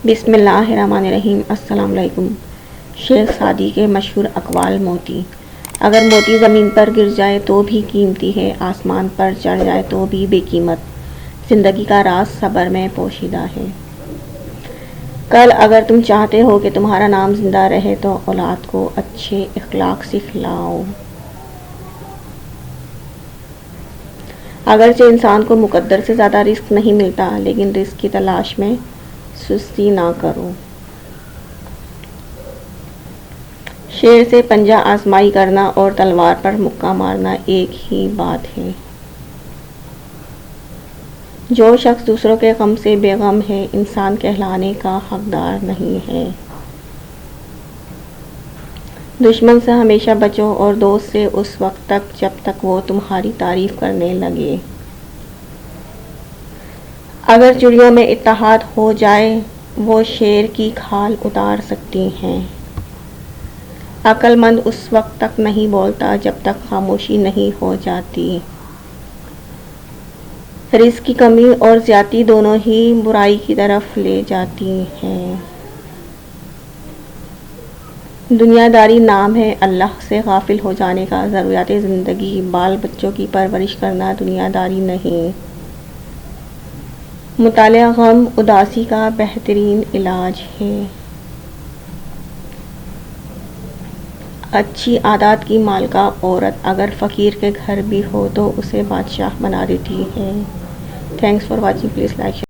بسم اللہ الرحمن الرحیم۔ السلام علیکم۔ شیخ سعدی کے مشہور اقوال۔ موتی اگر موتی زمین پر گر جائے تو بھی قیمتی ہے، آسمان پر چڑھ جائے تو بھی بے قیمت۔ زندگی کا راز صبر میں پوشیدہ ہے۔ کل اگر تم چاہتے ہو کہ تمہارا نام زندہ رہے تو اولاد کو اچھے اخلاق سکھلاؤ۔ اگرچہ انسان کو مقدر سے زیادہ رزق نہیں ملتا، لیکن رزق کی تلاش میں سستی نہ کرو۔ شیر سے پنجہ آزمائی کرنا اور تلوار پر مکہ مارنا ایک ہی بات ہے۔ جو شخص دوسروں کے غم سے بے غم ہے، انسان کہلانے کا حقدار نہیں ہے۔ دشمن سے ہمیشہ بچو اور دوست سے اس وقت تک جب تک وہ تمہاری تعریف کرنے لگے۔ اگر چڑیوں میں اتحاد ہو جائے، وہ شیر کی کھال اتار سکتی ہیں۔ عقل مند اس وقت تک نہیں بولتا جب تک خاموشی نہیں ہو جاتی۔ رزق کی کمی اور زیادتی دونوں ہی برائی کی طرف لے جاتی ہیں۔ دنیا داری نام ہے اللہ سے غافل ہو جانے کا۔ ضروریات زندگی، بال بچوں کی پرورش کرنا دنیا داری نہیں۔ مطالعہ غم اداسی کا بہترین علاج ہے۔ اچھی عادات کی مالکہ عورت اگر فقیر کے گھر بھی ہو تو اسے بادشاہ بنا دیتی ہے۔ Thanks for watching. Please like